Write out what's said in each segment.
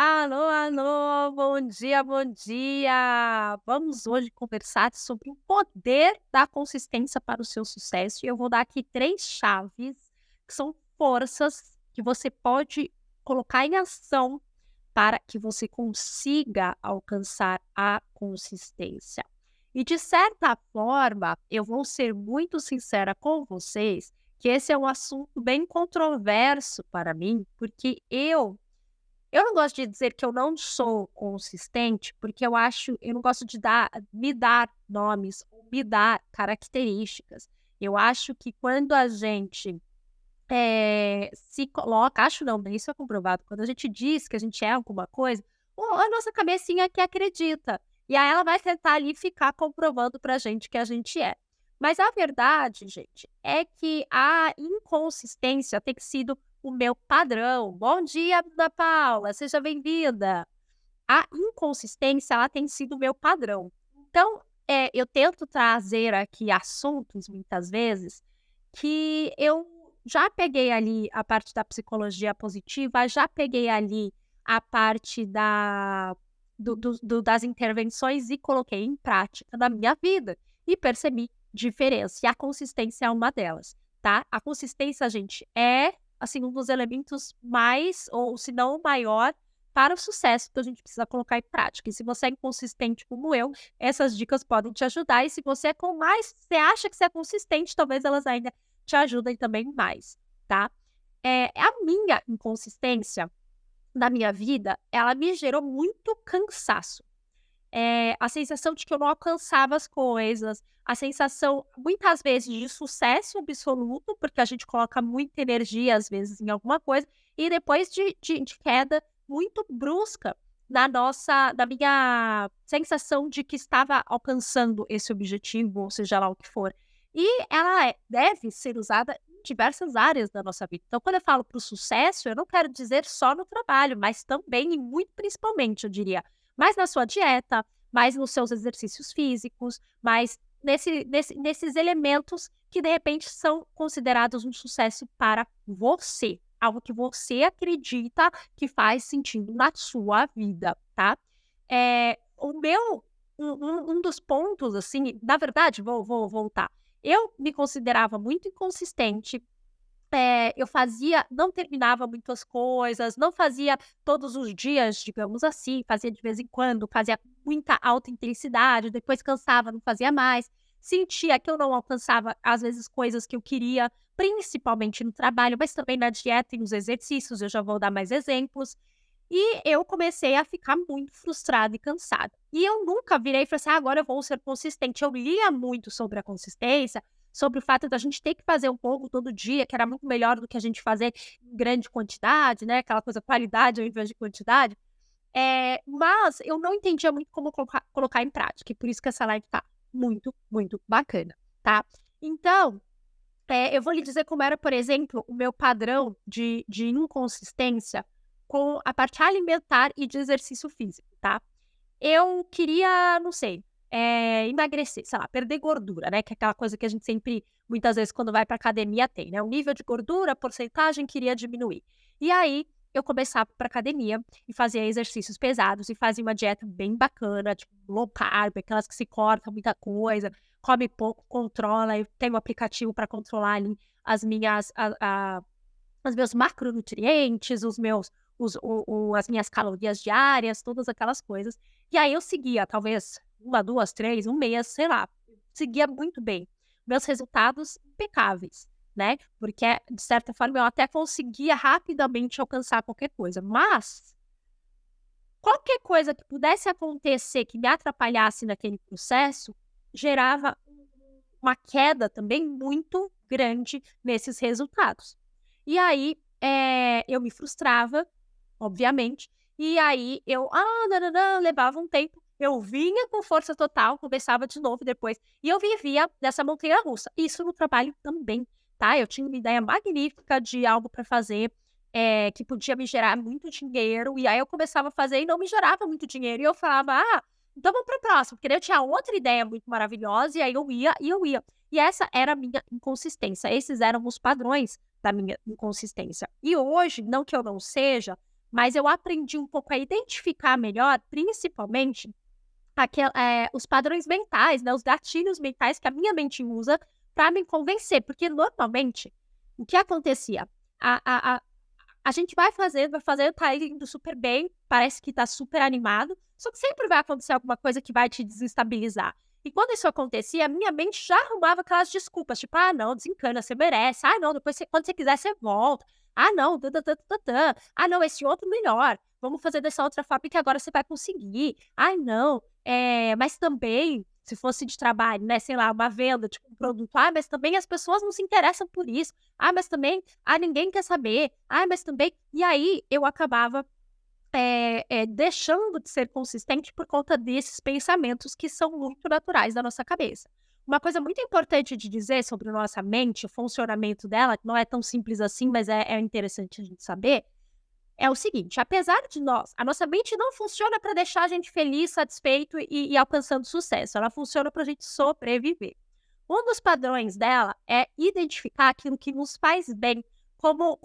Alô, alô, bom dia, bom dia. Vamos hoje conversar sobre o poder da consistência para o seu sucesso. E eu vou dar aqui 3 chaves, que são forças que você pode colocar em ação para que você consiga alcançar a consistência. E de certa forma, eu vou ser muito sincera com vocês, que esse é um assunto bem controverso para mim, porque eu não gosto de dizer que eu não sou consistente, porque eu não gosto de me dar nomes ou me dar características. Eu acho que quando a gente, se coloca acho não, né, isso é comprovado, quando a gente diz que a gente é alguma coisa, o a nossa cabecinha que acredita, e aí ela vai tentar ali ficar comprovando pra gente que a gente é. Mas a verdade, gente, é que a inconsistência tem sido o meu padrão. Bom dia, Ana Paula, seja bem-vinda. A inconsistência, ela tem sido o meu padrão. Então, eu tento trazer aqui assuntos, muitas vezes, que eu já peguei ali a parte da psicologia positiva, já peguei ali a parte das intervenções e coloquei em prática na minha vida e percebi diferença. E a consistência é uma delas, tá? A consistência, gente, é assim um dos elementos mais, ou se não o maior, para o sucesso que a gente precisa colocar em prática. E se você é inconsistente como eu, essas dicas podem te ajudar. E se você é com mais, você acha que você é consistente, talvez elas ainda te ajudem também mais, tá? A minha inconsistência na minha vida, ela me gerou muito cansaço. A sensação de que eu não alcançava as coisas, a sensação, muitas vezes, de sucesso absoluto, porque a gente coloca muita energia, às vezes, em alguma coisa, e depois de queda muito brusca na minha sensação de que estava alcançando esse objetivo, ou seja lá o que for. E ela deve ser usada em diversas áreas da nossa vida. Então, quando eu falo para o sucesso, eu não quero dizer só no trabalho, mas também e muito principalmente, eu diria, mais na sua dieta, mais nos seus exercícios físicos, mais nesses elementos que, de repente, são considerados um sucesso para você. Algo que você acredita que faz sentido na sua vida, tá? O meu um dos pontos, assim, na verdade, vou voltar. Eu me considerava muito inconsistente, eu fazia não terminava muitas coisas, não fazia todos os dias, digamos assim, fazia de vez em quando, fazia muita alta intensidade, depois cansava, não fazia mais. Sentia que eu não alcançava, às vezes, coisas que eu queria, principalmente no trabalho, mas também na dieta e nos exercícios, eu já vou dar mais exemplos. E eu comecei a ficar muito frustrada e cansada. E eu nunca virei e falei assim: agora eu vou ser consistente". Eu lia muito sobre a consistência, sobre o fato da gente ter que fazer um pouco todo dia, que era muito melhor do que a gente fazer em grande quantidade, né, aquela coisa qualidade ao invés de quantidade. Mas eu não entendia muito como colocar em prática, e por isso que essa live tá muito, muito bacana, tá. Então, eu vou lhe dizer como era, por exemplo, o meu padrão de inconsistência com a parte alimentar e de exercício físico, tá. Eu queria, não sei, emagrecer, sei lá, perder gordura, né, que é aquela coisa que a gente sempre, muitas vezes, quando vai pra academia tem, né, o nível de gordura, a porcentagem queria diminuir. E aí, eu começava pra academia e fazia exercícios pesados e fazia uma dieta bem bacana, tipo low carb, aquelas que se corta muita coisa, come pouco, controla, eu tenho um aplicativo pra controlar ali as minhas a os meus macronutrientes, os meus as minhas calorias diárias, todas aquelas coisas. E aí eu seguia talvez uma, 2, 3, um mês, sei lá, seguia muito bem. Meus resultados impecáveis, né, porque de certa forma eu até conseguia rapidamente alcançar qualquer coisa, mas qualquer coisa que pudesse acontecer que me atrapalhasse naquele processo, gerava uma queda também muito grande nesses resultados. E aí, eu me frustrava, obviamente, e aí eu, nã levava um tempo, eu vinha com força total, começava de novo depois, e eu vivia dessa montanha-russa. Isso no trabalho também, tá. Eu tinha uma ideia magnífica de algo para fazer, que podia me gerar muito dinheiro, e aí eu começava a fazer e não me gerava muito dinheiro, e eu falava: "Ah, então vamos para o próximo", porque daí eu tinha outra ideia muito maravilhosa, e aí eu ia, e eu ia. E essa era a minha inconsistência, esses eram os padrões da minha inconsistência. E hoje, não que eu não seja, mas eu aprendi um pouco a identificar melhor, principalmente, os padrões mentais, né, os gatilhos mentais que a minha mente usa para me convencer, porque normalmente, o que acontecia? A gente vai fazendo, tá indo super bem, parece que tá super animado, só que sempre vai acontecer alguma coisa que vai te desestabilizar. E quando isso acontecia, a minha mente já arrumava aquelas desculpas, tipo: "Ah, não, desencana, você merece. Ah, não, depois quando você quiser você volta. Ah, não, tã-tã-tã-tã-tã. Ah, não, esse outro melhor. Vamos fazer dessa outra forma que agora você vai conseguir. Ai, não, mas também, se fosse de trabalho, né, sei lá, uma venda de um produto, ah, mas também as pessoas não se interessam por isso. Ah, mas também, ah, ninguém quer saber. Ah, mas também", e aí eu acabava deixando de ser consistente por conta desses pensamentos que são muito naturais da nossa cabeça. Uma coisa muito importante de dizer sobre nossa mente, o funcionamento dela, que não é tão simples assim, mas é interessante a gente saber, é o seguinte: apesar de a nossa mente não funciona para deixar a gente feliz, satisfeito e alcançando sucesso, ela funciona para a gente sobreviver. Um dos padrões dela é identificar aquilo que nos faz bem, como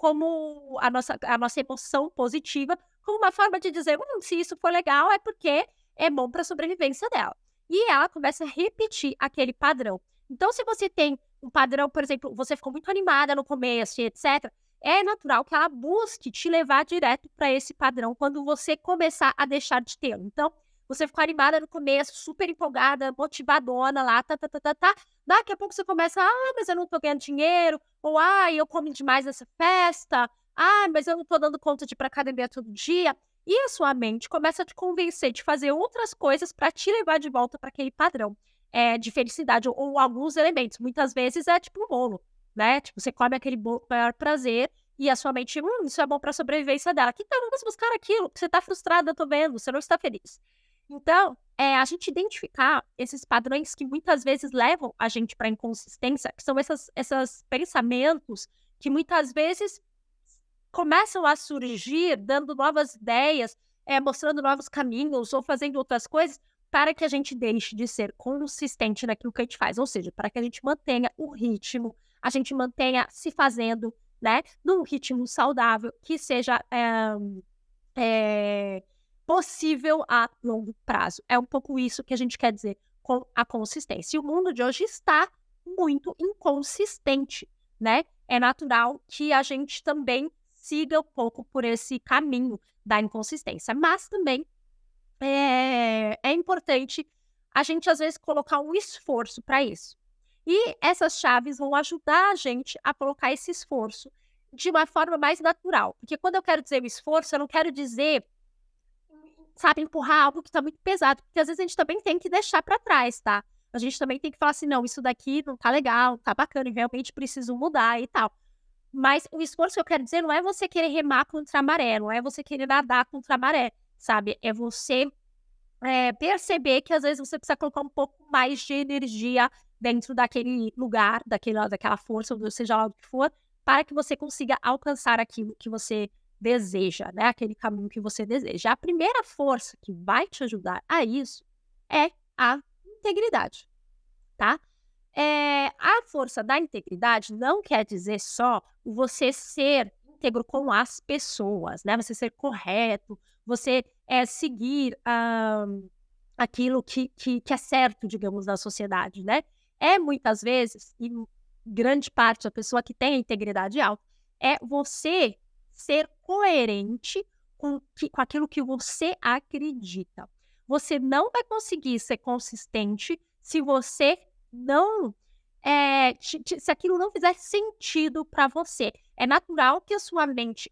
a nossa emoção positiva, como uma forma de dizer: se isso for legal é porque é bom para a sobrevivência dela". E ela começa a repetir aquele padrão. Então, se você tem um padrão, por exemplo, você ficou muito animada no começo e etcétera, é natural que ela busque te levar direto para esse padrão quando você começar a deixar de tê-lo. Então, você ficou animada no começo, super empolgada, motivadona lá, tá-tá-tá-tá-tá. Daqui a pouco você começa: "Ah, mas eu não tô ganhando dinheiro", ou "Ai, eu como demais nessa festa", "Ah, mas eu não tô dando conta de ir pra academia todo dia". E a sua mente começa a te convencer de fazer outras coisas para te levar de volta para aquele padrão, de felicidade ou alguns elementos. Muitas vezes é tipo um bolo, né, tipo, você come aquele bolo com o maior prazer e a sua mente: isso é bom pra sobrevivência dela". Que tal vamos buscar aquilo? Você tá frustrada, eu tô vendo, você não está feliz. Então, a gente identificar esses padrões que muitas vezes levam a gente para inconsistência, que são essas pensamentos que muitas vezes começam a surgir dando novas ideias, mostrando novos caminhos ou fazendo outras coisas, para que a gente deixe de ser consistente naquilo que a gente faz, ou seja, para que a gente mantenha o ritmo, a gente mantenha se fazendo, né, num ritmo saudável que seja, eh, possível a longo prazo. É um pouco isso que a gente quer dizer com a consistência. E o mundo de hoje está muito inconsistente, né? É natural que a gente também siga um pouco por esse caminho da inconsistência, mas também é importante a gente, às vezes, colocar um esforço para isso. E essas chaves vão ajudar a gente a colocar esse esforço de uma forma mais natural. Porque quando eu quero dizer o esforço, eu não quero dizer, sabe, empurrar algo que tá muito pesado, porque às vezes a gente também tem que deixar pra trás, tá. A gente também tem que falar assim: "Não, isso daqui não tá legal, tá bacana e realmente preciso mudar e tal". Mas o esforço que eu quero dizer não é você querer remar contra a maré, não é você querer nadar contra a maré, sabe, é você, perceber que às vezes você precisa colocar um pouco mais de energia dentro daquele lugar, daquela força, ou seja lá o que for, para que você consiga alcançar aquilo que você deseja, né, aquele caminho que você deseja. A primeira força que vai te ajudar a isso é a integridade, tá. A força da integridade não quer dizer só você ser íntegro com as pessoas, né, você ser correto, você, seguir, aquilo que é certo, digamos, na sociedade, né. É muitas vezes, e grande parte da pessoa que tem a integridade alta, é você ser coerente com aquilo que você acredita. Você não vai conseguir ser consistente se você não, se aquilo não fizer sentido para você. É natural que a sua mente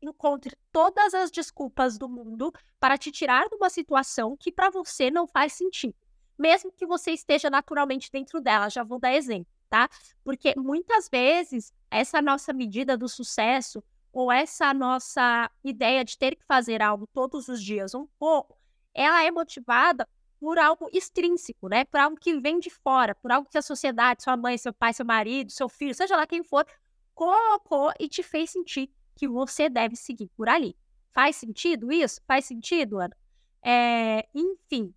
encontre todas as desculpas do mundo para te tirar de uma situação que para você não faz sentido, mesmo que você esteja naturalmente dentro dela. Já vou dar exemplo, tá? Porque muitas vezes essa nossa medida do sucesso ou essa nossa ideia de ter que fazer algo todos os dias um pouco, ela é motivada por algo extrínseco, né? Por algo que vem de fora, por algo que a sociedade, sua mãe, seu pai, seu marido, seu filho, seja lá quem for, colocou e te fez sentir que você deve seguir por ali. Faz sentido isso? Faz sentido, Ana? Enfim,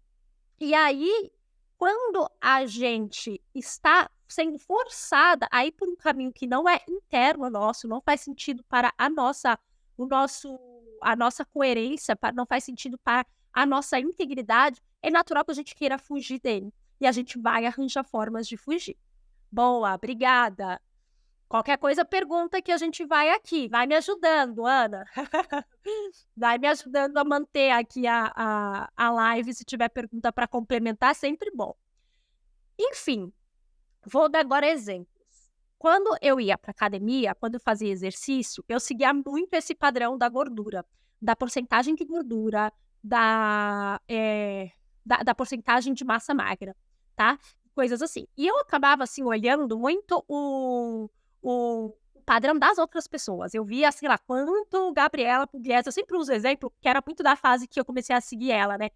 e aí, quando a gente está sendo forçada a ir por um caminho que não é interno nosso, não faz sentido para a nossa o nosso a nossa coerência não faz sentido para a nossa integridade, é natural que a gente queira fugir dele. E a gente vai arranjar formas de fugir. Boa, obrigada. Qualquer coisa, pergunta que a gente vai aqui. Vai me ajudando, Ana. Vai me ajudando a manter aqui a live. Se tiver pergunta para complementar, sempre bom. Enfim, vou dar agora exemplos. Quando eu ia para academia, quando eu fazia exercício, eu seguia muito esse padrão da gordura, da porcentagem de gordura, da porcentagem de massa magra, tá? Coisas assim. E eu acabava, assim, olhando muito o padrão das outras pessoas. Eu via, sei lá, quanto Gabriela Pugliese, eu sempre uso exemplo, que era muito da fase que eu comecei a seguir ela, né?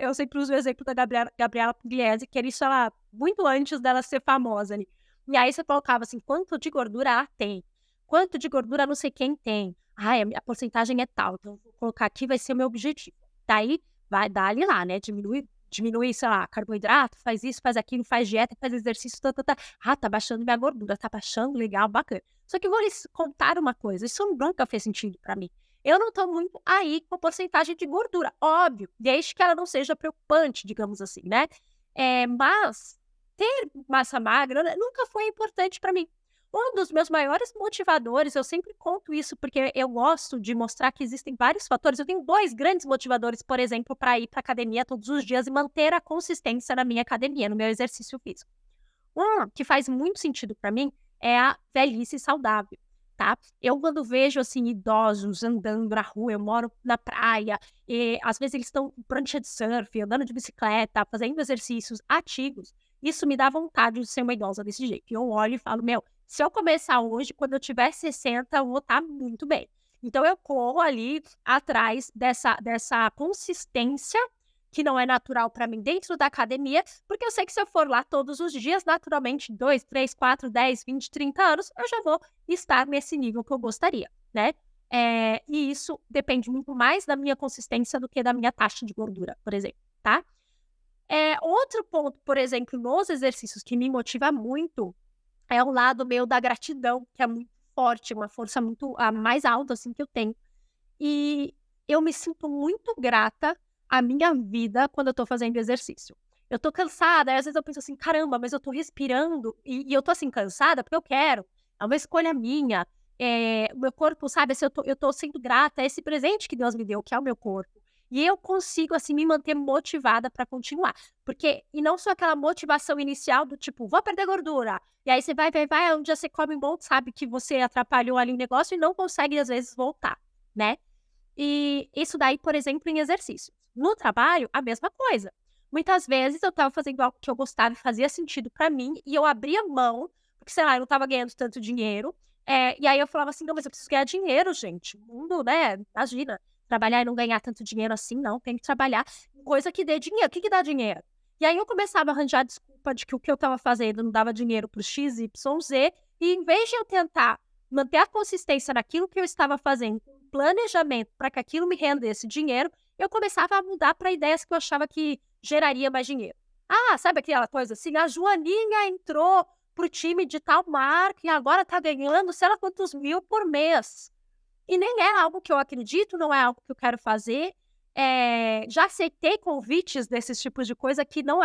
Eu sempre uso o exemplo da Gabriela Pugliese, que era isso, ela, muito antes dela ser famosa ali. E aí você colocava assim, quanto de gordura ela tem? Quanto de gordura não sei quem tem? Ai, a porcentagem é tal, então vou colocar aqui, vai ser o meu objetivo. Daí, vai dar ali lá, né? Diminui, sei lá, carboidrato, faz isso, faz aquilo, faz dieta, faz exercício, Ah, tá baixando minha gordura, tá baixando, legal, bacana. Só que eu vou lhes contar uma coisa, isso nunca fez sentido pra mim. Eu não tô muito aí com a porcentagem de gordura, óbvio, desde que ela não seja preocupante, digamos assim, né? Mas ter massa magra nunca foi importante pra mim. Um dos meus maiores motivadores, eu sempre conto isso porque eu gosto de mostrar que existem vários fatores. Eu tenho 2 grandes motivadores, por exemplo, para ir para academia todos os dias e manter a consistência na minha academia, no meu exercício físico. Um que faz muito sentido para mim é a velhice saudável, tá? Eu quando vejo, assim, idosos andando na rua, eu moro na praia, e às vezes eles estão com prancha de surf, andando de bicicleta, fazendo exercícios ativos, isso me dá vontade de ser uma idosa desse jeito. E eu olho e falo: "Meu, se eu começar hoje, quando eu tiver 60, eu vou estar muito bem". Então eu corro ali atrás dessa consistência que não é natural para mim dentro da academia, porque eu sei que se eu for lá todos os dias, naturalmente 2, 3, 4, 10, 20, 30 anos, eu já vou estar nesse nível que eu gostaria, né. E isso depende muito mais da minha consistência do que da minha taxa de gordura, por exemplo, tá. Outro ponto, por exemplo, nos exercícios que me motiva muito, é o lado meu da gratidão, que é muito forte, uma força muito a mais alta, assim, que eu tenho. E eu me sinto muito grata à minha vida quando eu tô fazendo exercício. Eu tô cansada, aí às vezes eu penso assim: "Caramba, mas eu tô respirando e eu tô, assim, cansada porque eu quero, é uma escolha minha, o meu corpo, sabe, assim, eu tô sendo grata a esse presente que Deus me deu, que é o meu corpo". E eu consigo, assim, me manter motivada pra continuar. E não só aquela motivação inicial do tipo: "Vou perder gordura", e aí você vai, um dia você come um monte, sabe que você atrapalhou ali o negócio e não consegue às vezes voltar, né. E isso daí, por exemplo, em exercícios. No trabalho, a mesma coisa. Muitas vezes eu estava fazendo algo que eu gostava e fazia sentido pra mim, e eu abria mão, porque, sei lá, eu não estava ganhando tanto dinheiro, e aí eu falava assim: "Não, mas eu preciso ganhar dinheiro, gente. O mundo, né, imagina, trabalhar e não ganhar tanto dinheiro assim, não, tem que trabalhar em coisa que dê dinheiro. O que que dá dinheiro?". E aí eu começava a arranjar desculpa de que o que eu estava fazendo não dava dinheiro para o X, Y, Z, e em vez de eu tentar manter a consistência naquilo que eu estava fazendo, com planejamento para que aquilo me rendesse dinheiro, eu começava a mudar para ideias que eu achava que geraria mais dinheiro. Ah, sabe aquela coisa assim? A Joaninha entrou pro time de tal marca e agora tá ganhando sei lá quantos mil por mês. E nem é algo que eu acredito, não é algo que eu quero fazer. Já aceitei convites desses tipos de coisa que não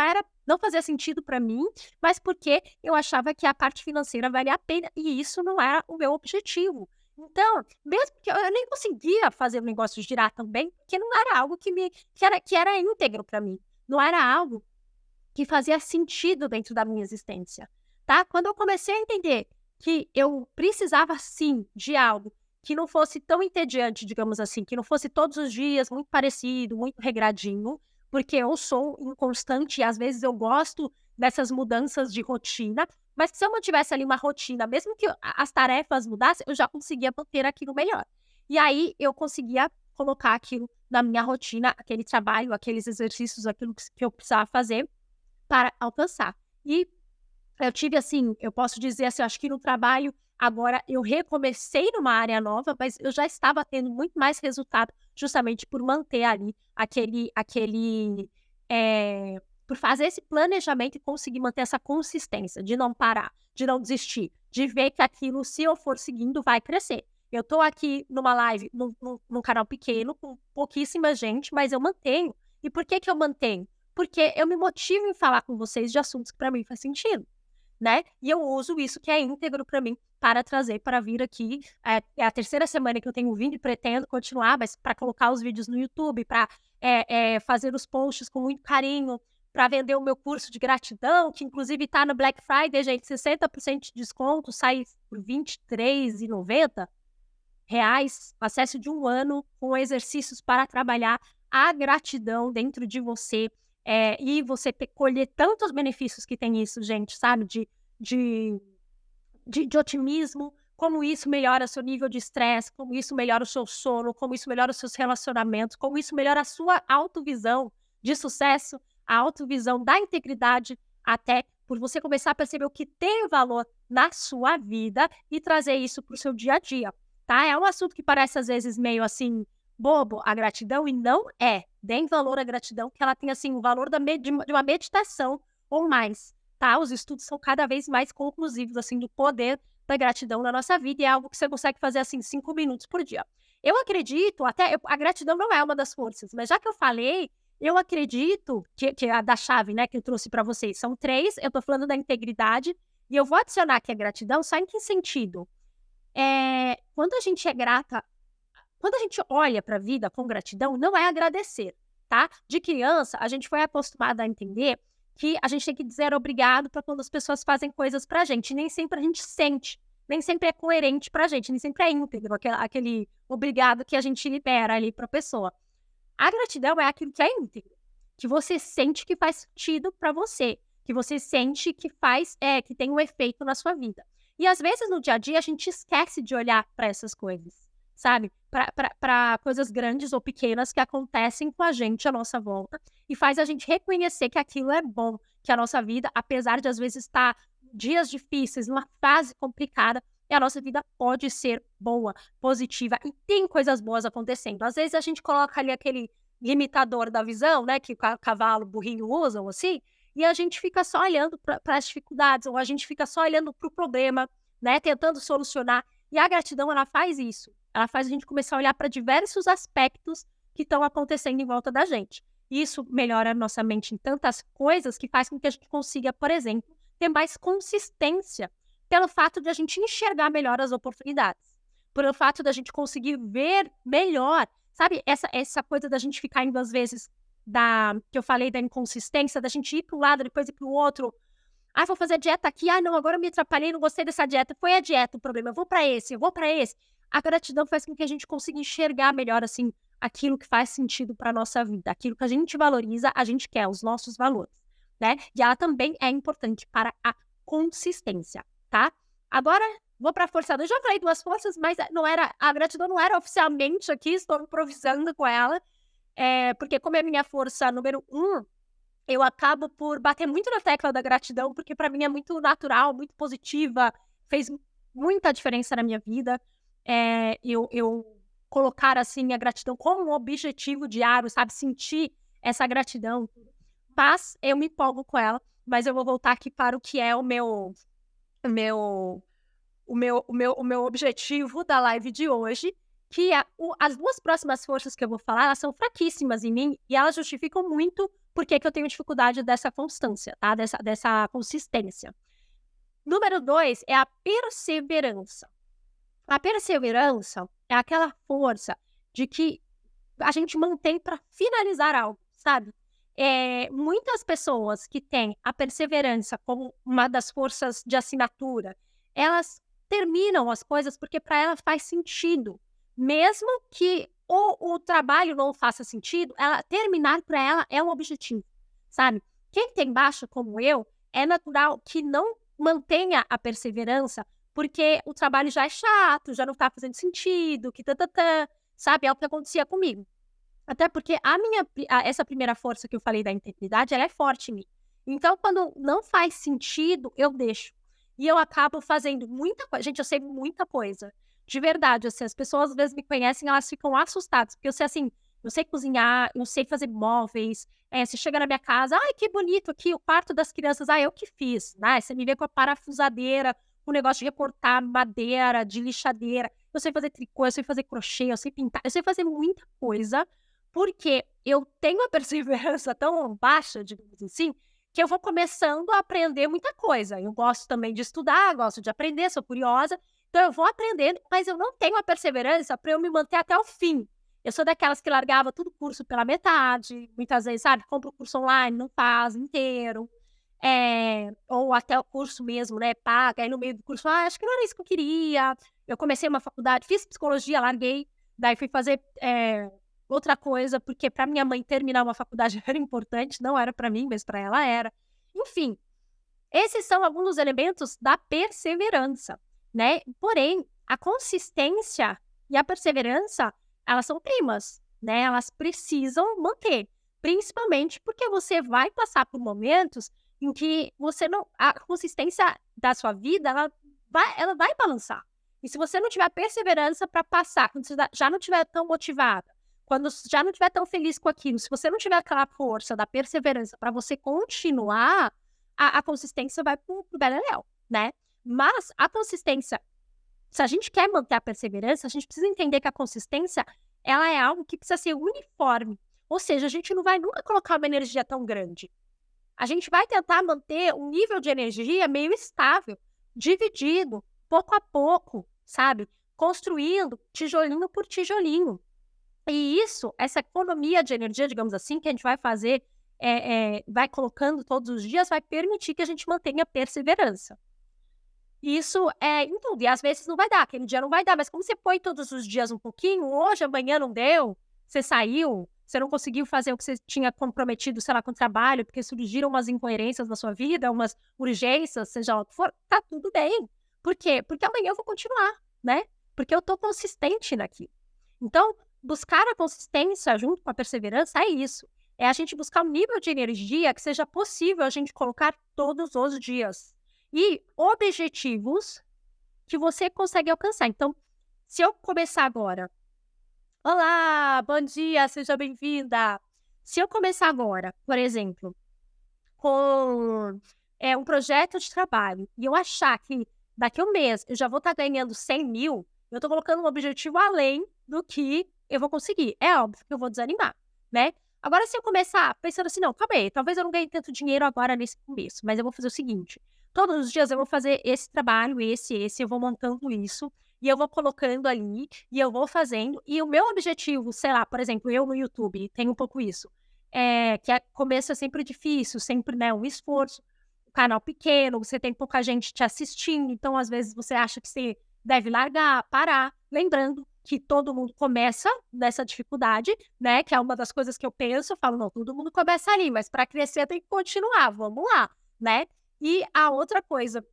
fazia sentido para mim, mas porque eu achava que a parte financeira valia a pena, e isso não era o meu objetivo. Então, mesmo que eu nem conseguia fazer o negócio girar também, porque não era algo que era íntegro para mim, não era algo que fazia sentido dentro da minha existência, tá. Quando eu comecei a entender que eu precisava sim de algo que não fosse tão entediante, digamos assim, que não fosse todos os dias muito parecido, muito regradinho, porque eu sou inconstante e às vezes eu gosto dessas mudanças de rotina, mas se eu mantivesse ali uma rotina, mesmo que as tarefas mudassem, eu já conseguia manter aquilo melhor. E aí eu conseguia colocar aquilo na minha rotina, aquele trabalho, aqueles exercícios, aquilo que eu precisava fazer para alcançar. E eu tive, assim, eu posso dizer assim, acho que no trabalho, agora eu recomecei numa área nova, mas eu já estava tendo muito mais resultado, justamente por manter ali por fazer esse planejamento e conseguir manter essa consistência, de não parar, de não desistir, de ver que aquilo, se eu for seguindo, vai crescer. Eu tô aqui numa live, num canal pequeno, com pouquíssima gente, mas eu mantenho. E por que que eu mantenho? Porque eu me motivo em falar com vocês de assuntos que para mim faz sentido, né? E eu uso isso que é íntegro para mim para trazer para vir aqui. É a terceira semana que eu tenho vindo e pretendo continuar, mas para colocar os vídeos no YouTube, para fazer os posts com muito carinho, para vender o meu curso de gratidão, que inclusive está no Black Friday, gente, 60% de desconto, sai por R$ 23,90. Acesso de 1 ano com exercícios para trabalhar a gratidão dentro de você, e você colher tantos benefícios que tem isso, gente, sabe, de otimismo, como isso melhora seu nível de estresse, como isso melhora o seu sono, como isso melhora os seus relacionamentos, como isso melhora a sua autovisão de sucesso, a autovisão da integridade, até por você começar a perceber o que tem valor na sua vida e trazer isso para o seu dia a dia, tá? É um assunto que parece às vezes meio assim bobo, a gratidão, e não é. Deem valor à gratidão, que ela tem assim o valor de uma meditação ou mais. Tá? Os estudos são cada vez mais conclusivos, assim, do poder da gratidão na nossa vida, e é algo que você consegue fazer, assim, 5 minutos por dia. Eu acredito, a gratidão não é uma das forças, mas já que eu falei, eu acredito que a da chave, né, que eu trouxe para vocês, são 3, eu tô falando da integridade, e eu vou adicionar aqui a gratidão, só em que sentido? Quando a gente é grata, quando a gente olha para a vida com gratidão, não é agradecer, tá? De criança, a gente foi acostumada a entender que a gente tem que dizer obrigado para quando as pessoas fazem coisas pra gente. Nem sempre a gente sente, nem sempre é coerente pra gente, nem sempre é íntegro aquele obrigado que a gente libera ali pra pessoa. A gratidão é aquilo que é íntegro, que você sente que faz sentido pra você, que você sente que que tem um efeito na sua vida. E às vezes no dia a dia a gente esquece de olhar para essas coisas, sabe? Para coisas grandes ou pequenas que acontecem com a gente à nossa volta e faz a gente reconhecer que aquilo é bom, que a nossa vida, apesar de às vezes estar dias difíceis, numa fase complicada, a nossa vida pode ser boa, positiva e tem coisas boas acontecendo. Às vezes a gente coloca ali aquele limitador da visão, né, que o cavalo, burrinho usam assim, e a gente fica só olhando para as dificuldades, ou a gente fica só olhando para o problema, né, tentando solucionar. E a gratidão, ela faz isso. Ela faz a gente começar a olhar para diversos aspectos que estão acontecendo em volta da gente. Isso melhora a nossa mente em tantas coisas que faz com que a gente consiga, por exemplo, ter mais consistência pelo fato de a gente enxergar melhor as oportunidades, pelo fato da gente conseguir ver melhor, sabe, essa coisa da gente ficar indo às vezes, que eu falei da inconsistência, da gente ir para um lado, depois ir para o outro. Vou fazer dieta aqui, não, agora eu me atrapalhei, não gostei dessa dieta, foi a dieta o problema, eu vou para esse. A gratidão faz com que a gente consiga enxergar melhor, assim, aquilo que faz sentido para nossa vida, aquilo que a gente valoriza, a gente quer, os nossos valores, né? E ela também é importante para a consistência, tá? Agora, vou para a força. Eu já falei 2 forças, mas a gratidão não era oficialmente aqui, estou improvisando com ela, porque como é minha força número 1, eu acabo por bater muito na tecla da gratidão, porque para mim é muito natural, muito positiva, fez muita diferença na minha vida. Eu colocar, assim, a gratidão como um objetivo diário, sabe, sentir essa gratidão. Mas eu me empolgo com ela, mas eu vou voltar aqui para o que é o meu objetivo da live de hoje, que as 2 próximas forças que eu vou falar, elas são fraquíssimas em mim e elas justificam muito por que eu tenho dificuldade dessa constância, tá? Dessa consistência. Número 2 é a perseverança. A perseverança é aquela força de que a gente mantém para finalizar algo, sabe? Muitas pessoas que têm a perseverança como uma das forças de assinatura, elas terminam as coisas porque para ela faz sentido. Mesmo que o trabalho não faça sentido, terminar para ela é um objetivo, sabe? Quem tem baixa como eu, é natural que não mantenha a perseverança porque o trabalho já é chato, já não tá fazendo sentido, sabe? É o que acontecia comigo. Até porque essa primeira força que eu falei da integridade, ela é forte em mim. Então, quando não faz sentido, eu deixo. E eu acabo fazendo muita coisa. Gente, eu sei muita coisa. De verdade, assim, as pessoas às vezes me conhecem, elas ficam assustadas. Porque eu sei, assim, eu sei cozinhar, eu sei fazer móveis. Você chega na minha casa, que bonito aqui, o quarto das crianças. Eu que fiz, né? Você me vê com a parafusadeira, o negócio de recortar madeira, de lixadeira. eu sei fazer tricô, eu sei fazer crochê, eu sei pintar, eu sei fazer muita coisa, porque eu tenho a perseverança tão baixa, digamos assim, que eu vou começando a aprender muita coisa. Eu gosto também de estudar, gosto de aprender, sou curiosa, então eu vou aprendendo, mas eu não tenho a perseverança para eu me manter até o fim. Eu sou daquelas que largava tudo o curso pela metade, muitas vezes, sabe, compra o curso online, não faz inteiro, ou até o curso mesmo, né, paga, aí no meio do curso, acho que não era isso que eu queria. Eu comecei uma faculdade, fiz psicologia, larguei, daí fui fazer outra coisa, porque para minha mãe terminar uma faculdade era importante, não era para mim, mas para ela era. Enfim, esses são alguns dos elementos da perseverança, né. Porém, a consistência e a perseverança, elas são primas, né, elas precisam manter, principalmente porque você vai passar por momentos em que você não a consistência da sua vida, ela vai balançar. E se você não tiver perseverança para passar, quando você já não estiver tão motivada, quando já não estiver tão feliz com aquilo, se você não tiver aquela força da perseverança para você continuar, a consistência vai para o beleléu, né. Mas a consistência, se a gente quer manter a perseverança, a gente precisa entender que a consistência, ela é algo que precisa ser uniforme, ou seja, a gente não vai nunca colocar uma energia tão grande. A gente vai tentar manter um nível de energia meio estável, dividido, pouco a pouco, sabe, construindo tijolinho por tijolinho. E isso, essa economia de energia, digamos assim, que a gente vai fazer, vai colocando todos os dias, vai permitir que a gente mantenha perseverança. Isso é em tudo, e às vezes não vai dar, aquele dia não vai dar, mas como você põe todos os dias um pouquinho, hoje, amanhã não deu, você saiu, você não conseguiu fazer o que você tinha comprometido, sei lá, com o trabalho, porque surgiram umas incoerências na sua vida, umas urgências, seja lá o que for, tá tudo bem. Por quê? Porque amanhã eu vou continuar, né, porque eu tô consistente naquilo. Então, buscar a consistência junto com a perseverança é isso, é a gente buscar um nível de energia que seja possível a gente colocar todos os dias. E objetivos que você consegue alcançar. Então, se eu começar agora: "Olá, bom dia, seja bem-vinda". Se eu começar agora, por exemplo, com, um projeto de trabalho e eu achar que daqui a 1 mês eu já vou estar ganhando 100.000, eu estou colocando um objetivo além do que eu vou conseguir. É óbvio que eu vou desanimar, né. Agora se eu começar pensando assim: "Não, calma aí, talvez eu não ganhe tanto dinheiro agora nesse começo, mas eu vou fazer o seguinte, todos os dias eu vou fazer esse trabalho, esse, eu vou montando isso, e eu vou colocando ali, e eu vou fazendo, e o meu objetivo", sei lá, por exemplo, eu no YouTube tenho um pouco isso, que começo é sempre difícil, sempre, né, um esforço, o canal pequeno, você tem pouca gente te assistindo, então às vezes você acha que você deve largar, parar, lembrando que todo mundo começa nessa dificuldade, né, que é uma das coisas que eu penso, eu falo: "Não, todo mundo começa ali, mas para crescer tem que continuar, vamos lá", né. E a outra coisa,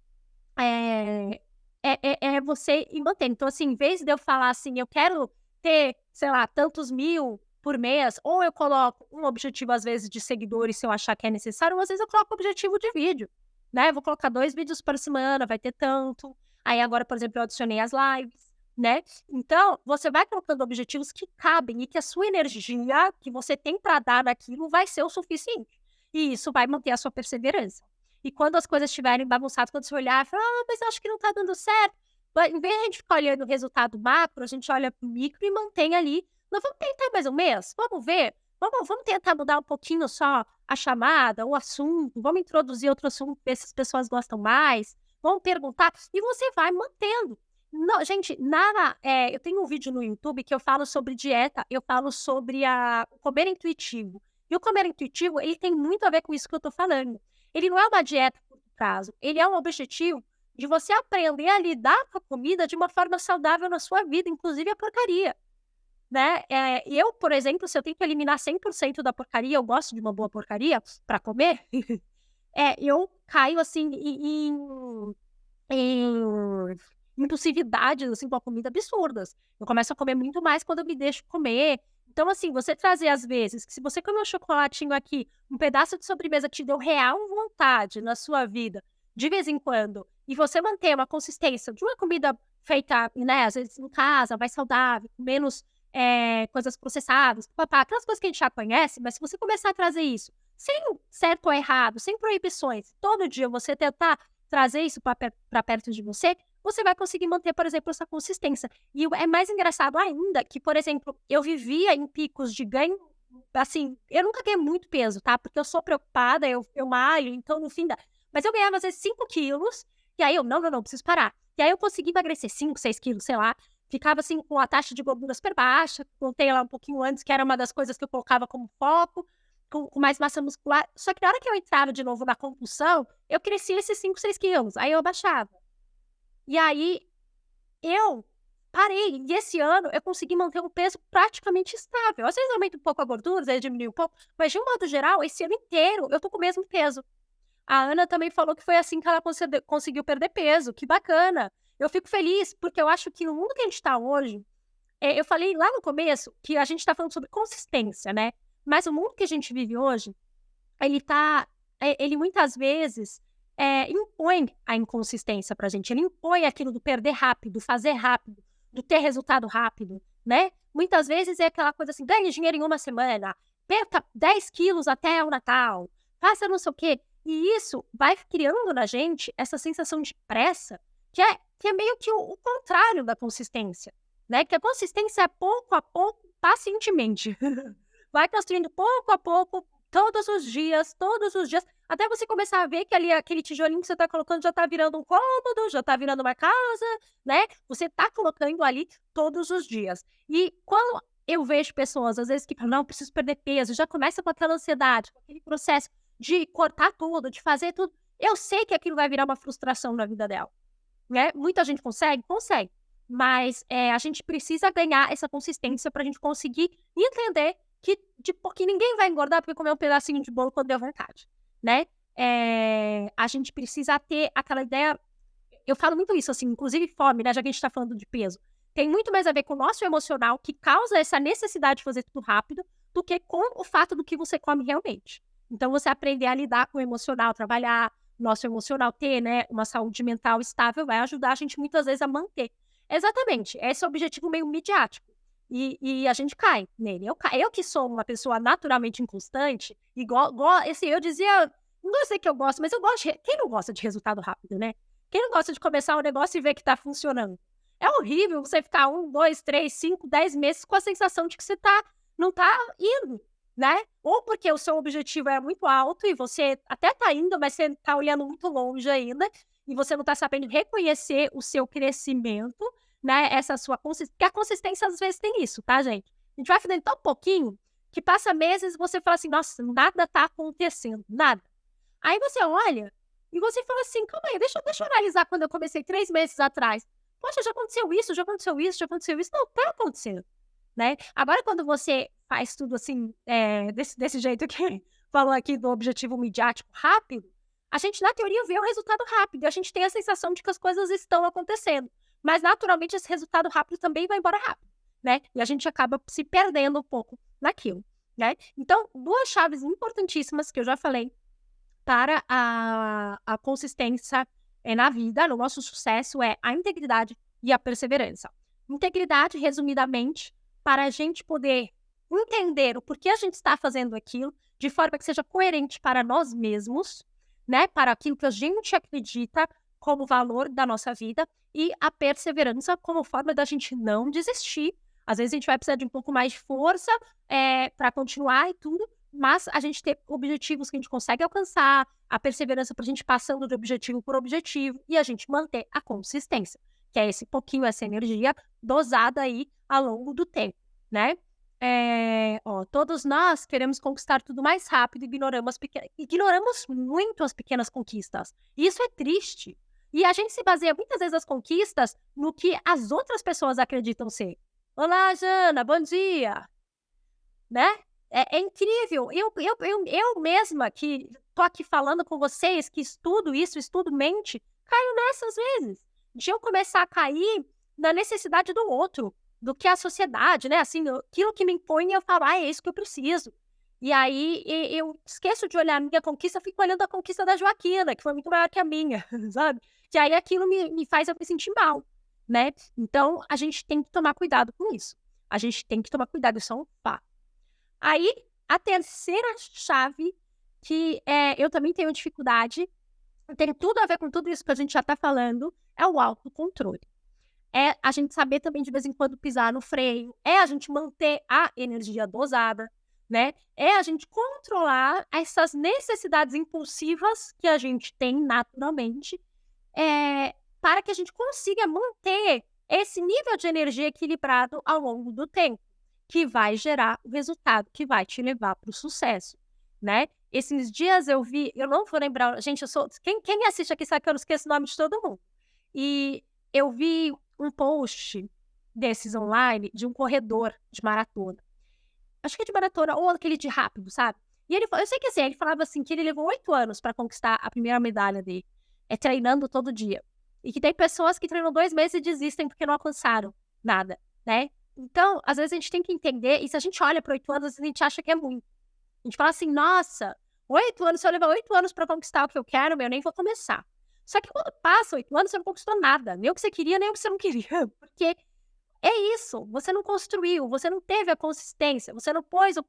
eh, é você ir mantendo. Então, assim, em vez de eu falar assim: "Eu quero ter, sei lá, tantos mil por mês", ou eu coloco um objetivo, às vezes, de seguidores, se eu achar que é necessário, ou às vezes eu coloco objetivo de vídeo, né. Vou colocar 2 vídeos por semana, vai ter tanto. Aí agora, por exemplo, eu adicionei as lives, né. Então, você vai colocando objetivos que cabem e que a sua energia que você tem para dar naquilo vai ser o suficiente. E isso vai manter a sua perseverança. E quando as coisas estiverem bagunçadas, quando você olhar e falar: "Ah, mas eu acho que não tá dando certo", em vez de a gente ficar olhando o resultado macro, a gente olha para o micro e mantém ali. "Nós vamos tentar mais um mês? Vamos ver? Vamos tentar mudar um pouquinho só a chamada, o assunto, vamos introduzir outro assunto, ver se as pessoas gostam mais, vamos perguntar", e você vai mantendo. Não, gente, eu tenho um vídeo no YouTube que eu falo sobre dieta, eu falo sobre o comer intuitivo. E o comer intuitivo, ele tem muito a ver com isso que eu tô falando. Ele não é uma dieta a curto prazo, ele é um objetivo de você aprender a lidar com a comida de uma forma saudável na sua vida, inclusive a porcaria, né. Eu, por exemplo, se eu tento eliminar 100% da porcaria, eu gosto de uma boa porcaria para comer, eu caio, assim, em impulsividades, assim, com a comida absurdas. Eu começo a comer muito mais quando eu me deixo comer. Então, assim, você trazer às vezes que se você comer um chocolatinho aqui, um pedaço de sobremesa te deu real vontade na sua vida, de vez em quando, e você manter uma consistência de uma comida feita, né, às vezes em casa, mais saudável, com menos, coisas processadas, papá, aquelas coisas que a gente já conhece, mas se você começar a trazer isso, sem certo ou errado, sem proibições, todo dia você tentar trazer isso para perto de você, você vai conseguir manter, por exemplo, essa consistência. E é mais engraçado ainda que, por exemplo, eu vivia em picos de ganho, assim, eu nunca ganhei muito peso, tá? Porque eu sou preocupada, eu malho, então no fim da mas eu ganhava às vezes 5 quilos, e aí eu: "Não, não, não, preciso parar". E aí eu consegui emagrecer 5, 6 quilos, sei lá, ficava assim com a taxa de gordura super baixa, contei lá um pouquinho antes que era uma das coisas que eu colocava como foco, com mais massa muscular, só que na hora que eu entrava de novo na compulsão, eu crescia esses 5, 6 quilos, aí eu abaixava. E aí eu parei, e esse ano eu consegui manter um peso praticamente estável. Às vezes aumenta um pouco a gordura, às vezes diminui um pouco, mas de um modo geral, esse ano inteiro eu tô com o mesmo peso. A Ana também falou que foi assim que ela conseguiu perder peso, que bacana. Eu fico feliz, porque eu acho que no mundo que a gente tá hoje, eu falei lá no começo que a gente tá falando sobre consistência, né, mas o mundo que a gente vive hoje, ele tá ele muitas vezes, impõe a inconsistência pra gente, ele impõe aquilo do perder rápido, fazer rápido, do ter resultado rápido, né. Muitas vezes é aquela coisa assim: ganhe dinheiro em uma semana, perca 10 quilos até o Natal, faça não sei o quê. E isso vai criando na gente essa sensação de pressa, que é meio que o contrário da consistência, né, que a consistência é pouco a pouco, pacientemente. Vai construindo pouco a pouco, todos os dias, até você começar a ver que ali aquele tijolinho que você está colocando já está virando um cômodo, já está virando uma casa, né, você está colocando ali todos os dias. E quando eu vejo pessoas, às vezes, que falam: "Não, preciso perder peso", já começa com aquela ansiedade, com aquele processo de cortar tudo, de fazer tudo, eu sei que aquilo vai virar uma frustração na vida dela, né. Muita gente consegue? Consegue, mas, a gente precisa ganhar essa consistência para a gente conseguir entender que que ninguém vai engordar porque comeu um pedacinho de bolo quando deu vontade, né. A gente precisa ter aquela ideia, eu falo muito isso, assim, inclusive fome, né, já que a gente tá falando de peso, tem muito mais a ver com o nosso emocional, que causa essa necessidade de fazer tudo rápido, do que com o fato do que você come realmente. Então você aprender a lidar com o emocional, trabalhar nosso emocional, ter, né, uma saúde mental estável, vai ajudar a gente muitas vezes a manter. Exatamente, esse é o objetivo meio midiático. E a gente cai nele. Eu que sou uma pessoa naturalmente inconstante, e assim, eu dizia, não vou dizer que eu gosto, mas eu gosto de quem não gosta de resultado rápido, né? Quem não gosta de começar um negócio e ver que tá funcionando? É horrível você ficar 1, 2, 3, 5, 10 meses com a sensação de que você não tá indo, né? Ou porque o seu objetivo é muito alto e você até tá indo, mas você tá olhando muito longe ainda, e você não tá sabendo reconhecer o seu crescimento, né, essa sua consistência, porque a consistência às vezes tem isso, tá, gente? A gente vai fazendo tão pouquinho, que passa meses e você fala assim: "Nossa, nada tá acontecendo, nada". Aí você olha, e você fala assim: "Calma aí, deixa eu analisar quando eu comecei 3 meses atrás. Poxa, já aconteceu isso, já aconteceu isso, já aconteceu isso". Não, tá acontecendo, né. Agora quando você faz tudo assim, desse jeito que falou aqui do objetivo midiático rápido, a gente na teoria vê o resultado rápido, e a gente tem a sensação de que as coisas estão acontecendo. Mas naturalmente esse resultado rápido também vai embora rápido, né, e a gente acaba se perdendo um pouco naquilo, né. Então, 2 chaves importantíssimas que eu já falei para a consistência, na vida, no nosso sucesso, é a integridade e a perseverança. Integridade, resumidamente, para a gente poder entender o porquê a gente está fazendo aquilo, de forma que seja coerente para nós mesmos, né, para aquilo que a gente acredita como valor da nossa vida, e a perseverança como forma da gente não desistir. Às vezes a gente vai precisar de um pouco mais de força, para continuar e tudo, mas a gente ter objetivos que a gente consegue alcançar, a perseverança para a gente passando de objetivo por objetivo e a gente manter a consistência, que é esse pouquinho, essa energia dosada aí ao longo do tempo, né. Todos nós queremos conquistar tudo mais rápido e ignoramos muito as pequenas conquistas. E isso é triste. E a gente se baseia muitas vezes as conquistas no que as outras pessoas acreditam ser. "Olá, Jana, bom dia", né. É incrível. Eu mesma que tô aqui falando com vocês, que estudo isso, estudo mente, caio nessas vezes, de eu começar a cair na necessidade do outro, do que a sociedade, né, assim, aquilo que me impõe, eu falo: "Ah, é isso que eu preciso". E aí eu esqueço de olhar a minha conquista, fico olhando a conquista da Joaquina, que foi muito maior que a minha, sabe. Que aí aquilo me faz eu me sentir mal, né. Então a gente tem que tomar cuidado com isso. A gente tem que tomar cuidado, isso é um fato. Aí, a terceira chave que, eu também tenho dificuldade, tem tudo a ver com tudo isso que a gente já tá falando, É o autocontrole. É a gente saber também de vez em quando pisar no freio, é a gente manter a energia dosada, né, é a gente controlar essas necessidades impulsivas que a gente tem naturalmente, para que a gente consiga manter esse nível de energia equilibrado ao longo do tempo, que vai gerar o resultado que vai te levar para o sucesso, né. Esses dias eu não vou lembrar, gente, eu sou quem me assiste aqui sabe que eu não esqueço o nome de todo mundo. E eu vi um post desses online de um corredor de maratona. Acho que é de maratona ou aquele de rápido, sabe. E eu sei que assim, ele falava assim que ele levou 8 anos para conquistar a primeira medalha dele, treinando todo dia. E que tem pessoas que treinam 2 meses e desistem porque não alcançaram nada, né. Então, às vezes a gente tem que entender e se a gente olha para 8 anos, a gente acha que é muito. A gente fala assim: "Nossa, 8 anos, se eu levar 8 anos para conquistar o que eu quero, meu, eu nem vou começar". Só que quando passa 8 anos, você não conquistou nada, nem o que você queria, nem o que você não queria, porque é isso, você não construiu, você não teve a consistência, você não pôs o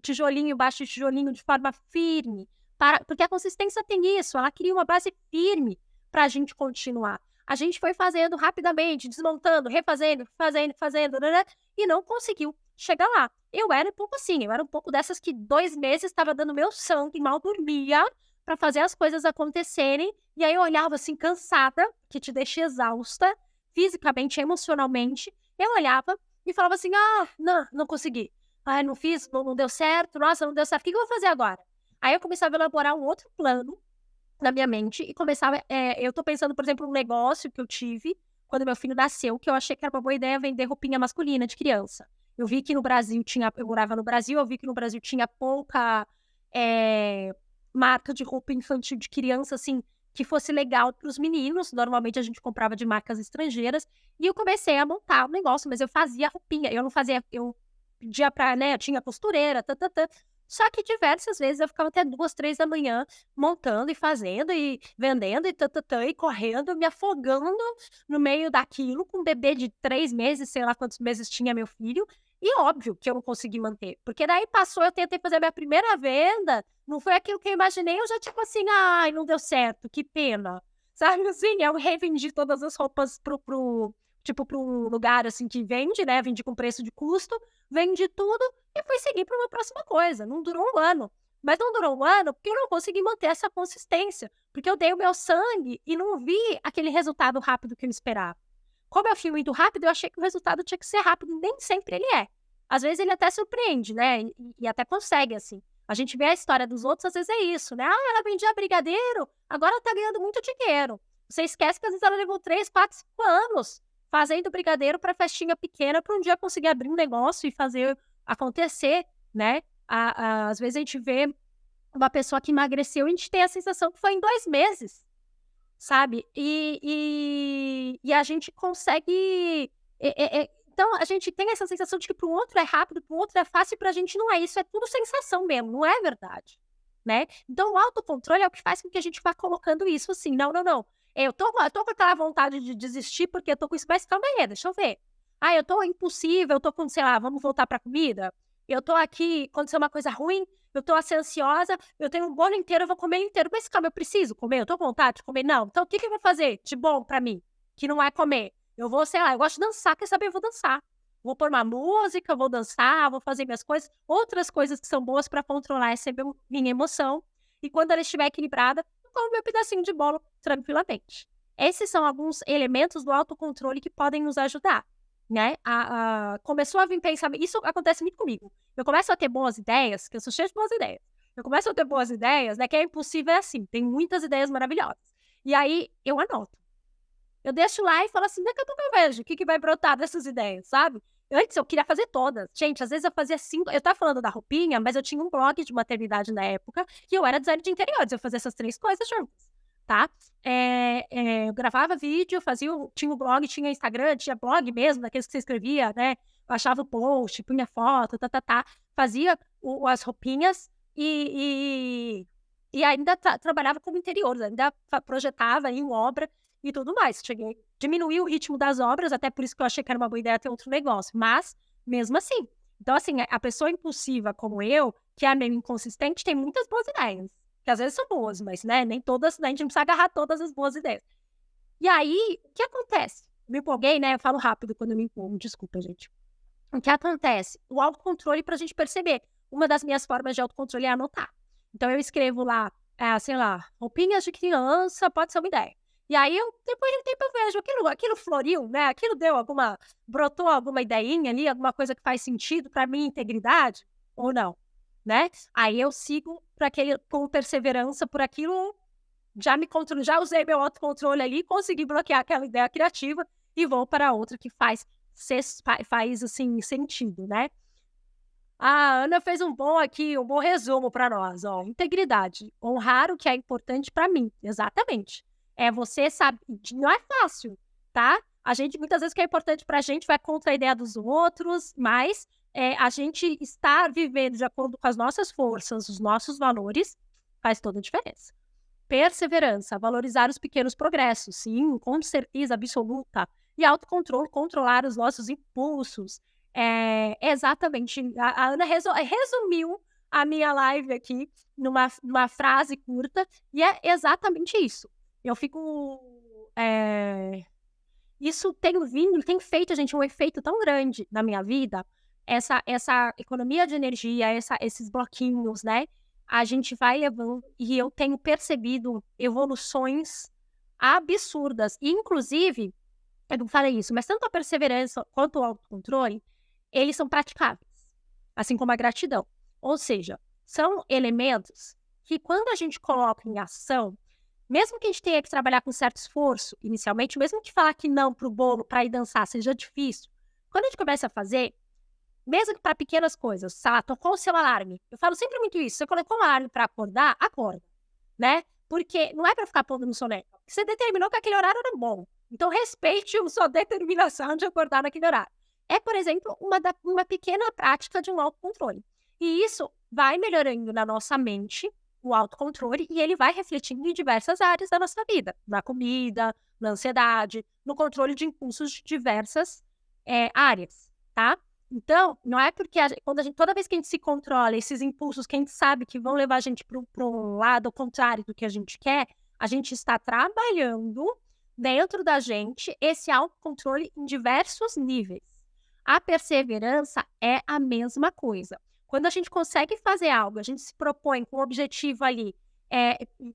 tijolinho embaixo de tijolinho de forma firme, porque a consistência tem isso, ela cria uma base firme para a gente continuar. A gente foi fazendo rapidamente, desmontando, refazendo, fazendo, né, e não conseguiu chegar lá. Eu era um pouco assim, eu era um pouco dessas que 2 meses estava dando meu sangue, mal dormia, para fazer as coisas acontecerem, e aí eu olhava assim cansada, que te deixa exausta, fisicamente, emocionalmente, eu olhava e falava assim: "Ah, não consegui. Ai, não fiz, não deu certo. Nossa, não deu certo. O que que eu vou fazer agora?". Aí eu começava a elaborar um outro plano na minha mente e começava, eu tô pensando, por exemplo, um negócio que eu tive quando meu filho nasceu, que eu achei que era uma boa ideia vender roupinha masculina de criança. Eu morava no Brasil, eu vi que no Brasil tinha pouca, eh, marca de roupa infantil de criança, assim, que fosse legal para os meninos. Normalmente a gente comprava de marcas estrangeiras, e eu comecei a montar o negócio, mas eu fazia roupinha, eu não fazia eu pedia pra, né, eu tinha costureira, tã-tã-tã. Só que diversas vezes eu ficava até 2, 3 da manhã montando e fazendo e vendendo e tã-tã-tã, e correndo, me afogando no meio daquilo, com um bebê de 3 meses, sei lá quantos meses tinha meu filho, e óbvio que eu não consegui manter, porque daí passou, eu tentei fazer a minha primeira venda, não foi aquilo que eu imaginei, eu já tipo assim: "Ai, não deu certo, que pena", sabe assim? Eu revendi todas as roupas para o lugar, assim, que vende, né, vendi com preço de custo, vendi tudo e fui seguir para uma próxima coisa, não durou 1 ano. Mas não durou 1 ano, porque eu não consegui manter essa consistência, porque eu dei o meu sangue e não vi aquele resultado rápido que eu esperava. Como eu fui muito rápido, eu achei que o resultado tinha que ser rápido, nem sempre ele é. Às vezes ele até surpreende, né, e até consegue, assim. A gente vê a história dos outros, às vezes é isso, né: "Ah, ela vendia brigadeiro, agora tá ganhando muito dinheiro". Você esquece que às vezes ela levou 3, 4, 5 anos fazendo brigadeiro para festinha pequena, para um dia conseguir abrir um negócio e fazer acontecer, né. Às vezes a gente vê uma pessoa que emagreceu e a gente tem a sensação que foi em 2 meses, sabe. E a gente consegue, então a gente tem essa sensação de que para o outro é rápido, para o outro é fácil e para a gente não é, isso é tudo sensação mesmo, não é verdade, né. Então o autocontrole é o que faz com que a gente vá colocando isso assim: "Não, não, não, eu tô com aquela vontade de desistir, porque eu tô com isso, mas calma aí, deixa eu ver. Ah, eu tô impulsiva, eu tô com, sei lá, vamos voltar pra comida? Eu tô aqui, aconteceu uma coisa ruim, eu tô assim ansiosa, eu tenho um bolo inteiro, eu vou comer inteiro, mas calma, eu preciso comer, eu tô com vontade de comer? Não. Então o que que eu vou fazer de bom pra mim, que não é comer? Eu vou, sei lá, eu gosto de dançar, quer saber, eu vou dançar. Vou pôr uma música, vou dançar, vou fazer minhas coisas, outras coisas que são boas pra controlar essa minha emoção, e quando ela estiver equilibrada, eu como meu pedacinho de bolo tranquilamente". Esses são alguns elementos do autocontrole que podem nos ajudar, né, começou a vir pensamento, isso acontece muito comigo. Eu começo a ter boas ideias, que eu sou cheia de boas ideias. Eu começo a ter boas ideias, né, que é impossível, é assim, tem muitas ideias maravilhosas. E aí eu anoto. Eu deixo lá e falo assim: "Daqui a pouco eu vejo o que que vai brotar dessas ideias", sabe. Antes eu queria fazer todas. Gente, às vezes eu fazia 5, eu estava falando da roupinha, mas eu tinha um blog de maternidade na época, que eu era designer de interiores, eu fazia essas 3 coisas juntas, tá. Eu gravava vídeo, fazia tinha o blog, tinha Instagram, tinha blog mesmo, daqueles que você escrevia, né, baixava o post, punha foto, tá-tá-tá, fazia as roupinhas e ainda trabalhava como interiores, ainda projetava em obra e tudo mais. Cheguei diminuir o ritmo das obras, até por isso que eu achei que era uma boa ideia ter outro negócio, mas mesmo assim. Então, assim, a pessoa impulsiva como eu, que é meio inconsistente, tem muitas boas ideias, que às vezes são boas, mas, né, nem todas, né, a gente não precisa agarrar todas as boas ideias. E aí, o que acontece? Me empolguei, né? Eu falo rápido quando eu me empolgo, desculpa, gente. O que acontece? O autocontrole para a gente perceber. Uma das minhas formas de autocontrole é anotar. Então, eu escrevo lá, sei lá, roupinhas de criança, pode ser uma ideia. E aí, depois de um tempo, eu vejo aquilo floriu, né? Aquilo brotou alguma ideinha ali, alguma coisa que faz sentido para minha integridade ou não, né? Aí eu sigo com perseverança por aquilo, já me controlo, já usei meu autocontrole ali, consegui bloquear aquela ideia criativa e vou para outra que faz assim, sentido, né? A Ana fez um bom resumo para nós, ó. Integridade, honrar o que é importante para mim, exatamente. Você sabe, não é fácil, tá? A gente, muitas vezes, o que é importante para a gente vai contra a ideia dos outros, mas a gente estar vivendo de acordo com as nossas forças, os nossos valores, faz toda a diferença. Perseverança, valorizar os pequenos progressos, sim, com certeza absoluta. E autocontrole, controlar os nossos impulsos. Exatamente. A Ana resumiu a minha live aqui numa frase curta, e é exatamente isso. Eu fico. Isso tem feito, gente, um efeito tão grande na minha vida, essa economia de energia, esses bloquinhos, né? A gente vai levando, e eu tenho percebido evoluções absurdas. E, inclusive, eu não falei isso, mas tanto a perseverança quanto o autocontrole, eles são praticáveis, assim como a gratidão. Ou seja, são elementos que, quando a gente coloca em ação, mesmo que a gente tenha que trabalhar com certo esforço inicialmente, mesmo que falar que não para o bolo, para ir dançar, seja difícil, quando a gente começa a fazer, mesmo que para pequenas coisas, sei lá, tocou o seu alarme. Eu falo sempre muito isso. Você colocou um alarme para acordar, acorda, né? Porque não é para ficar pondo no soneca. Você determinou que aquele horário era bom. Então, respeite a sua determinação de acordar naquele horário. É, por exemplo, uma pequena prática de um autocontrole. E isso vai melhorando na nossa mente, o autocontrole, e ele vai refletindo em diversas áreas da nossa vida. Na comida, na ansiedade, no controle de impulsos de diversas áreas, tá? Então, não é porque toda vez que a gente se controla, esses impulsos que a gente sabe que vão levar a gente para um lado contrário do que a gente quer, a gente está trabalhando dentro da gente esse autocontrole em diversos níveis. A perseverança é a mesma coisa. Quando a gente consegue fazer algo, a gente se propõe com um objetivo ali,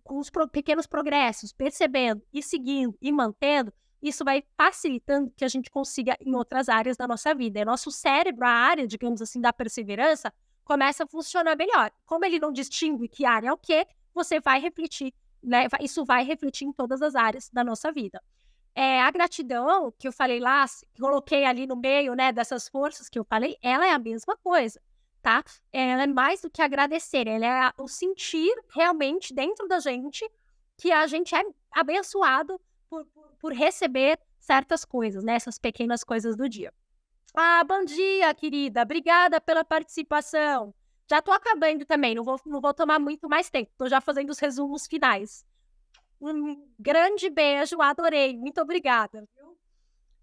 com os pequenos progressos, percebendo e seguindo e mantendo, isso vai facilitando que a gente consiga em outras áreas da nossa vida. E nosso cérebro, a área, digamos assim, da perseverança, começa a funcionar melhor. Como ele não distingue que área é o quê, você vai refletir, né? Isso vai refletir em todas as áreas da nossa vida. A gratidão, que eu falei lá, coloquei ali no meio, né, dessas forças que eu falei, ela é a mesma coisa, tá? Ela é mais do que agradecer, ela é o sentir realmente dentro da gente que a gente é abençoado por receber certas coisas, né? Essas pequenas coisas do dia. Bom dia, querida. Obrigada pela participação. Já tô acabando também, não vou tomar muito mais tempo. Tô já fazendo os resumos finais. Um grande beijo, adorei. Muito obrigada.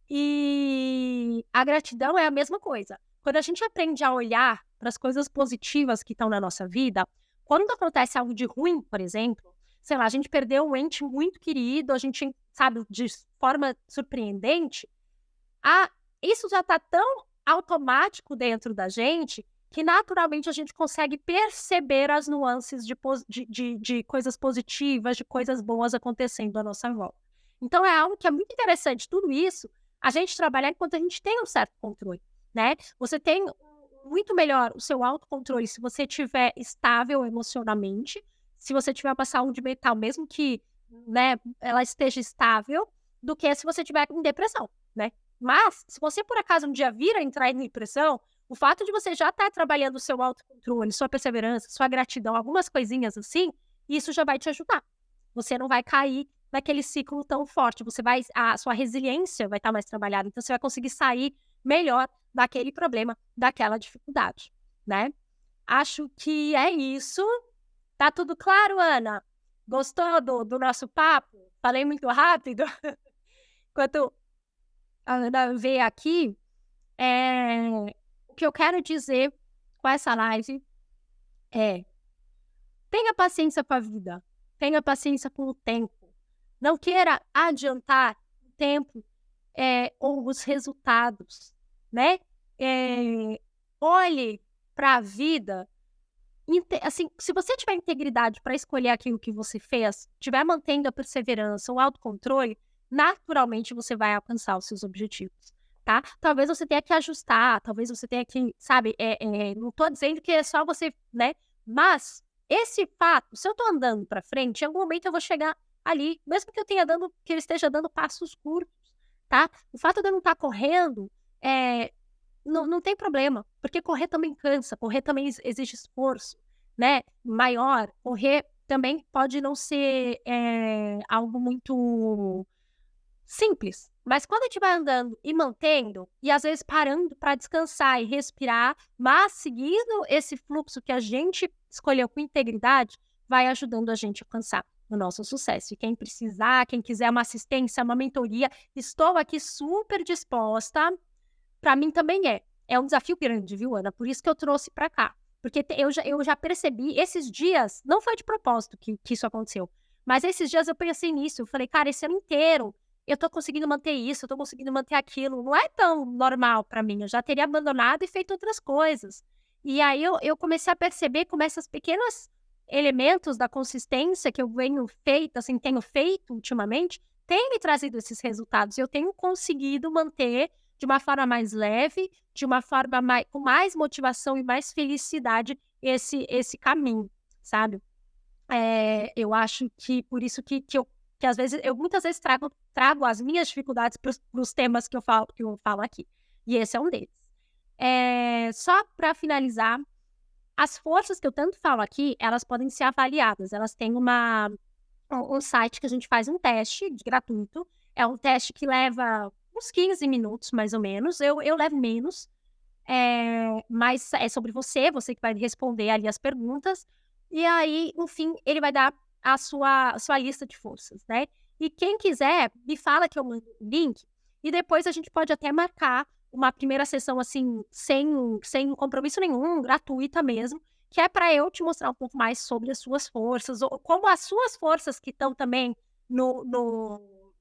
E a gratidão é a mesma coisa. Quando a gente aprende a olhar para as coisas positivas que estão na nossa vida, quando acontece algo de ruim, por exemplo, sei lá, a gente perdeu um ente muito querido, a gente, sabe, de forma surpreendente, isso já está tão automático dentro da gente que naturalmente a gente consegue perceber as nuances de coisas positivas, de coisas boas acontecendo à nossa volta. Então é algo que é muito interessante, tudo isso, a gente trabalhar enquanto a gente tem um certo controle, né? Você tem muito melhor o seu autocontrole se você estiver estável emocionalmente, se você tiver uma saúde mental, mesmo que, né, ela esteja estável, do que se você estiver em depressão, né? Mas, se você por acaso um dia vir a entrar em depressão, o fato de você já estar trabalhando o seu autocontrole, sua perseverança, sua gratidão, algumas coisinhas assim, isso já vai te ajudar. Você não vai cair naquele ciclo tão forte, a sua resiliência vai estar mais trabalhada, então você vai conseguir sair melhor daquele problema, daquela dificuldade, né? Acho que é isso. Tá tudo claro, Ana? Gostou do nosso papo? Falei muito rápido? Enquanto a Ana vê aqui, o que eu quero dizer com essa live é: tenha paciência com a vida, tenha paciência com o tempo. Não queira adiantar o tempo, ou os resultados, né. Olhe para a vida assim, se você tiver integridade para escolher aquilo que você fez, tiver mantendo a perseverança, o autocontrole, naturalmente você vai alcançar os seus objetivos, tá. Talvez você tenha que ajustar, talvez você tenha que, sabe, não estou dizendo que é só você, né, mas esse fato, se eu estou andando para frente, em algum momento eu vou chegar ali, mesmo que eu esteja dando passos curtos, tá. O fato de eu não estar correndo, eh não tem problema, porque correr também cansa, correr também exige esforço, né, maior. Correr também pode não ser, algo muito simples, mas quando a gente vai andando e mantendo, e às vezes parando para descansar e respirar, mas seguindo esse fluxo que a gente escolheu com integridade, vai ajudando a gente a alcançar o nosso sucesso. E quem precisar, quem quiser uma assistência, uma mentoria, estou aqui super disposta. Para mim também é. É um desafio grande, viu, Ana? Por isso que eu trouxe para cá. Porque eu já percebi esses dias, não foi de propósito que isso aconteceu, mas esses dias eu pensei nisso, eu falei: "Cara, esse ano inteiro eu tô conseguindo manter isso, eu tô conseguindo manter aquilo, não é tão normal para mim, eu já teria abandonado e feito outras coisas". E aí eu comecei a perceber como essas pequenas elementos da consistência que eu tenho feito ultimamente, têm me trazido esses resultados, eu tenho conseguido manter de uma forma mais leve, de uma forma com mais motivação e mais felicidade esse caminho, sabe. Eu acho que por isso que às vezes eu muitas vezes trago as minhas dificuldades para os temas que eu falo aqui, e esse é um deles. Só para finalizar, as forças que eu tanto falo aqui, elas podem ser avaliadas, elas têm um site que a gente faz um teste gratuito, é um teste que leva uns 15 minutos, mais ou menos, eu levo menos, mas é sobre você que vai responder ali as perguntas, e aí, no fim, ele vai dar a sua lista de forças, né. E quem quiser, me fala que eu mando o link, e depois a gente pode até marcar uma primeira sessão, assim, sem compromisso nenhum, gratuita mesmo, que é para eu te mostrar um pouco mais sobre as suas forças, ou como as suas forças que estão também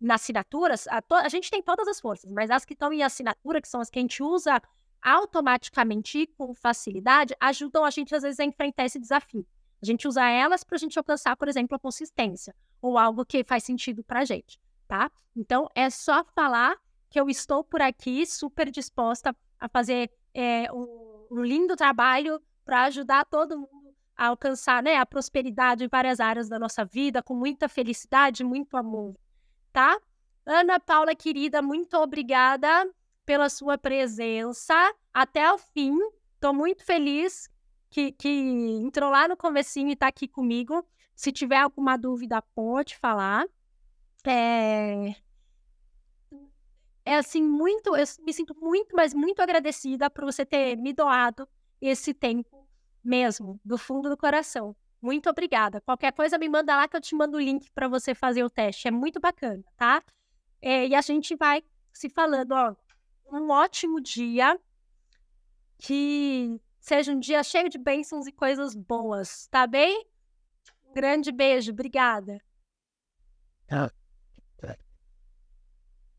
nas assinaturas, a gente tem todas as forças, mas as que estão em assinatura, que são as que a gente usa automaticamente e com facilidade, ajudam a gente, às vezes, a enfrentar esse desafio. A gente usa elas para a gente alcançar, por exemplo, a consistência, ou algo que faz sentido para a gente, tá. Então é só falar que eu estou por aqui, super disposta a fazer, um lindo trabalho para ajudar todo mundo a alcançar, né, a prosperidade em várias áreas da nossa vida, com muita felicidade e muito amor, tá. Ana Paula querida, muito obrigada pela sua presença até o fim. Estou muito feliz que entrou lá no comecinho e está aqui comigo. Se tiver alguma dúvida, pode falar. Eh assim, eu me sinto muito, mas muito agradecida por você ter me doado esse tempo mesmo, do fundo do coração. Muito obrigada. Qualquer coisa me manda lá que eu te mando o link para você fazer o teste, é muito bacana, tá. E a gente vai se falando, ó. Um ótimo dia, que seja um dia cheio de bênçãos e coisas boas, tá bem? Um grande beijo, obrigada. Ah,